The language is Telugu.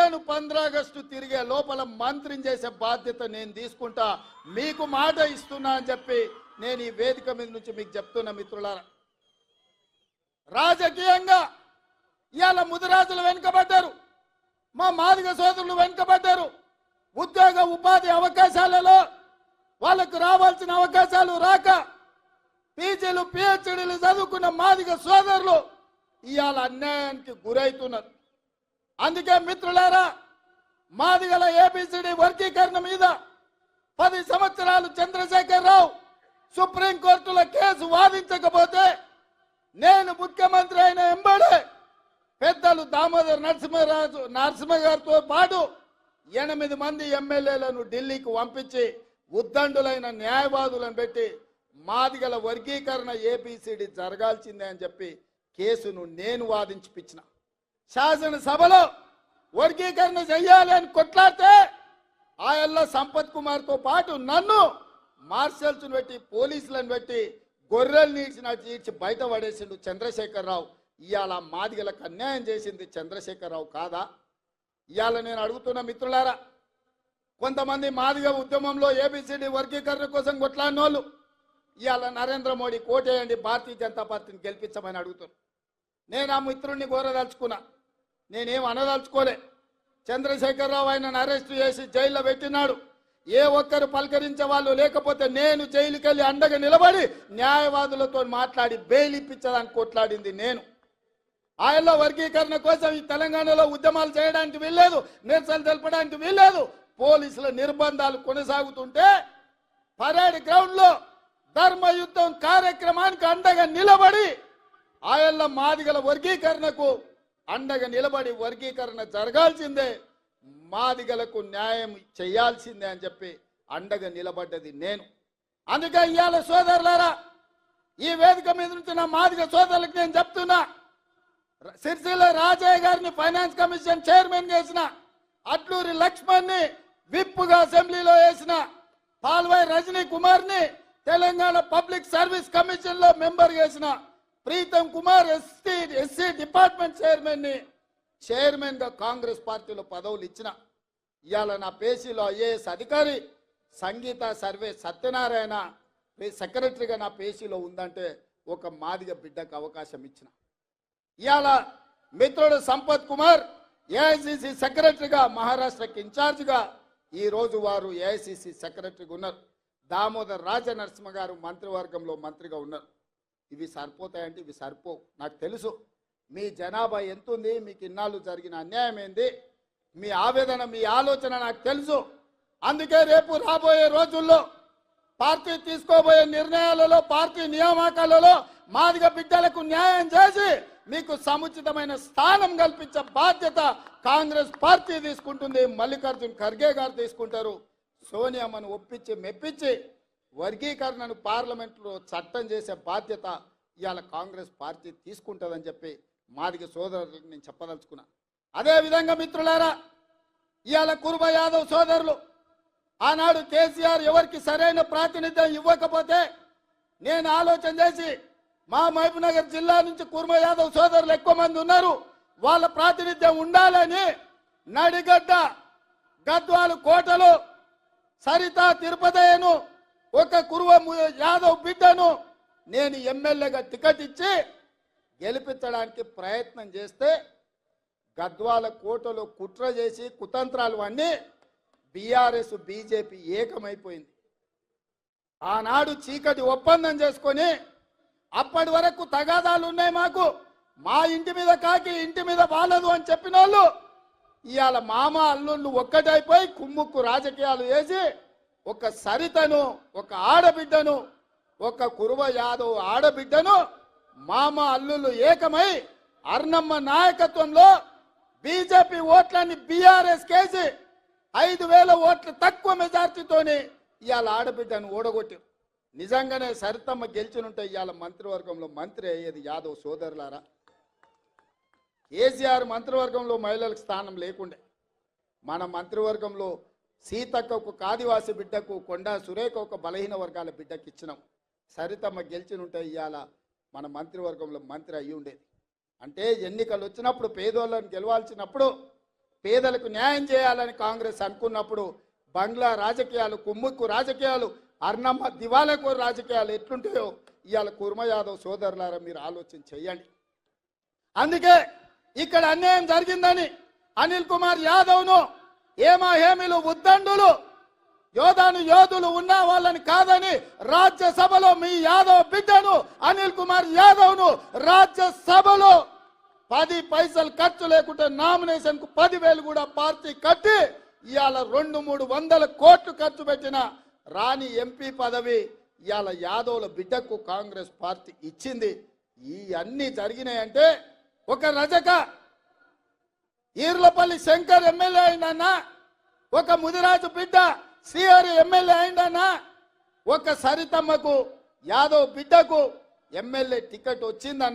నేను 15 ఆగస్టు తిరిగే లోపల మంత్రిని చేసే బాధ్యత నేను తీసుకుంటా, మీకు మాట ఇస్తున్నా అని చెప్పి నేను ఈ వేదిక మీద నుంచి మీకు చెప్తున్నా మిత్రులారా. రాజకీయంగా ఇవాళ ముదిరాజులు వెనుకబడ్డారు, మా మాదిగ సోదరులు వెనుకబడ్డారు. ఉద్యోగ ఉపాధి అవకాశాలలో వాళ్ళకు రావాల్సిన అవకాశాలు రాక పీజీలు పిహెచ్డీలు చదువుకున్న మాదిగ సోదరులు ఇవాళ అన్యాయానికి గురవుతున్నారు. అందుకే మిత్రులారా, మాదిగల ఏబిసిడి వర్గీకరణ మీద 10 సంవత్సరాలు చంద్రశేఖరరావు సుప్రీంకోర్టులో కేసు వాదించకపోతే నేను ముఖ్యమంత్రి అయిన ఎంబడే పెద్దలు దామోదర్ నరసింహ గారితో పాటు 8 మంది ఎమ్మెల్యేలను ఢిల్లీకి పంపించి ఉద్దండులైన న్యాయవాదులను పెట్టి మాదిగల వర్గీకరణ ఏబిసిడి జరగాల్సిందే అని చెప్పి కేసును నేను వాదించిపించిన. శాసనసభలో వర్గీకరణ చెయ్యాలి అని కొట్లాడితే ఆయల్ల సంపత్ కుమార్తో పాటు నన్ను మార్షల్స్ను పెట్టి పోలీసులను పెట్టి గొర్రెలు నీడ్చి బయట పడేసిండు చంద్రశేఖరరావు. ఇవాళ మాదిగలకు అన్యాయం చేసింది చంద్రశేఖరరావు కాదా? ఇవాళ నేను అడుగుతున్న మిత్రులారా, కొంతమంది మాదిగ ఉద్యమంలో ఏబిసిడి వర్గీకరణ కోసం కొట్లాడిన వాళ్ళు ఇవాళ నరేంద్ర మోడీ కోటేయండి, భారతీయ జనతా పార్టీని గెలిపించమని అడుగుతున్నా. నేను ఆ మిత్రుడిని కోరదలుచుకున్నా, నేనేం అనదలుచుకోలే. చంద్రశేఖరరావు ఆయనను అరెస్టు చేసి జైల్లో పెట్టినాడు. ఏ ఒక్కరు పలకరించే వాళ్ళు లేకపోతే నేను జైలుకి వెళ్ళి అండగా నిలబడి న్యాయవాదులతో మాట్లాడి బెయిల్ ఇప్పించడానికి కొట్లాడింది నేను. ఆయనలో వర్గీకరణ కోసం ఈ తెలంగాణలో ఉద్యమాలు చేయడానికి వీల్లేదు, నిరసన తెలపడానికి వీల్లేదు. పోలీసుల నిర్బంధాలు కొనసాగుతుంటే పరేడ్ గ్రౌండ్ లో ధర్మయుద్ధం కార్యక్రమానికి అండగా నిలబడి ఆయల్ల మాదిగల వర్గీకరణకు అండగా నిలబడి వర్గీకరణ జరగాల్సిందే, మాదిగలకు న్యాయం చేయాల్సిందే అని చెప్పి అండగా నిలబడ్డది నేను. అందుకే ఇవాళ సోదరులారా, ఈ వేదిక మీద నుంచి నా మాదిగ సోదరులకు నేను చెప్తున్నా, సిరిసిల్ల రాజయ్య గారిని ఫైనాన్స్ కమిషన్ చైర్మన్ చేసిన, అట్లూరి లక్ష్మణ్ని విప్పుగా అసెంబ్లీలో వేసిన, పాల్వాయి రజనీ కుమార్ని తెలంగాణ పబ్లిక్ సర్వీస్ కమిషన్ లో మెంబర్ చేసిన, Pritam Kumar SC department chairman గా కాంగ్రెస్ పార్టీలో పదవులు ఇచ్చిన. ఇవాళ నా పేసీలో ఐఏఎస్ అధికారి సంగీత సర్వే సత్యనారాయణ సెక్రటరీగా నా పేసీలో ఉందంటే ఒక మాదిగ బిడ్డకు అవకాశం ఇచ్చిన. ఇవాళ మిత్రుడు సంపత్ కుమార్ ఏఐసిసి సెక్రటరీగా మహారాష్ట్రకి ఇన్ఛార్జిగా ఈరోజు వారు ఏఐసిసి సెక్రటరీగా ఉన్నారు. దామోదర్ రాజనరసింహ గారు మంత్రివర్గంలో మంత్రిగా ఉన్నారు. ఇవి సరిపోతాయంటే ఇవి సరిపోవు. నాకు తెలుసు మీ జనాభా ఎంత ఉంది, మీకు ఇన్నాళ్ళు జరిగిన అన్యాయం ఏంది, మీ ఆవేదన మీ ఆలోచన నాకు తెలుసు. అందుకే రేపు రాబోయే రోజుల్లో పార్టీ తీసుకోబోయే నిర్ణయాలలో, పార్టీ నియామకాలలో మాదిగ బిడ్డలకు న్యాయం చేసి మీకు సముచితమైన స్థానం కల్పించే బాధ్యత కాంగ్రెస్ పార్టీ తీసుకుంటుంది. మల్లికార్జున్ ఖర్గే గారు తీసుకుంటారు. సోనియామ్మను ఒప్పించి మెప్పించి వర్గీకరణను పార్లమెంట్లో చట్టం చేసే బాధ్యత ఇవాళ కాంగ్రెస్ పార్టీ తీసుకుంటుందని చెప్పి మాదిగ సోదరులకు నేను చెప్పదలుచుకున్నా. అదేవిధంగా మిత్రులారా, ఇవాళ కురుబ యాదవ్ సోదరులు ఆనాడు కేసీఆర్ ఎవరికి సరైన ప్రాతినిధ్యం ఇవ్వకపోతే నేను ఆలోచన చేసి మా మహబూబ్నగర్ జిల్లా నుంచి కురుబ యాదవ్ సోదరులు ఎక్కువ మంది ఉన్నారు, వాళ్ళ ప్రాతినిధ్యం ఉండాలని నడిగడ్డ గద్వాలు కోటలో సరిత తిరుపతయ్యను ఒక కురువ యాదవ్ బిడ్డను నేను ఎమ్మెల్యేగా టికెట్ ఇచ్చి గెలిపించడానికి ప్రయత్నం చేస్తే గద్వాల కోటలో కుట్ర చేసి కుతంత్రాలు అన్నీ బీఆర్ఎస్ బీజేపీ ఏకమైపోయింది. ఆనాడు చీకటి ఒప్పందం చేసుకొని అప్పటి వరకు తగాదాలు ఉన్నాయి మాకు, మా ఇంటి మీద కాకి ఇంటి మీద బాలదు అని చెప్పిన వాళ్ళు ఇవాళ మామ అల్లుళ్ళు ఒక్కటైపోయి కుమ్ముక్కు రాజకీయాలు వేసి ఒక సరితను, ఒక ఆడబిడ్డను, ఒక కురువ యాదవ్ ఆడబిడ్డను మామ అల్లుళ్ళు ఏకమై అర్నమ్మ నాయకత్వంలో బీజేపీ ఓట్లని బీఆర్ఎస్ కేసి 5,000 ఓట్ల తక్కువ మెజార్టీతోని ఇవాళ ఆడబిడ్డను ఓడగొట్టారు. నిజంగానే సరితమ్మ గెలిచినుంటే ఇవాళ మంత్రివర్గంలో మంత్రి అయ్యేది యాదవ్ సోదరులారా. కేసీఆర్ మంత్రివర్గంలో మహిళలకు స్థానం లేకుండే, మన మంత్రివర్గంలో సీతక్కకు ఆదివాసి బిడ్డకు, కొండా సురేఖ ఒక బలహీన వర్గాల బిడ్డకి ఇచ్చినాం. సరితమ్మ గెలిచినుంటే ఇవాళ మన మంత్రివర్గంలో మంత్రి అయ్యి ఉండేది. అంటే ఎన్నికలు వచ్చినప్పుడు పేదోళ్ళని గెలవాల్సినప్పుడు పేదలకు న్యాయం చేయాలని కాంగ్రెస్ అనుకున్నప్పుడు బంగ్లా రాజకీయాలు, కుమ్ముక్కు రాజకీయాలు, అర్ణమ్మ దివాలకు రాజకీయాలు ఎట్లుంటాయో ఇవాళ కుర్మ యాదవ్ సోదరులారా మీరు ఆలోచన చేయండి. అందుకే ఇక్కడ అన్యాయం జరిగిందని అనిల్ కుమార్ యాదవ్ను హేమీలు ఉద్దండులు యోధులు ఉన్న వాళ్ళని కాదని రాజ్యసభలో మీ యాదవ్ బిడ్డను అనిల్ కుమార్ యాదవ్ను రాజ్యసభలో 10 పైసలు ఖర్చు లేకుంటే నామినేషన్ కు 10,000 కూడా పార్టీ కట్టి ఇవాళ 200-300 కోట్లు ఖర్చు పెట్టిన రాని ఎంపీ పదవి ఇవాళ యాదవ్ల బిడ్డకు కాంగ్రెస్ పార్టీ ఇచ్చింది. ఈ అన్ని జరిగినాయంటే ఒక రజక ఈర్లపల్లి శంకర్ ఎమ్మెల్యే అయిందన్నా, ఒక ముదిరాజు బిడ్డ శ్రీహరి ఎమ్మెల్యే అయిందన్నా, ఒక సరితమ్మకు యాదవ్ బిడ్డకు ఎమ్మెల్యే టికెట్ వచ్చిందన్న.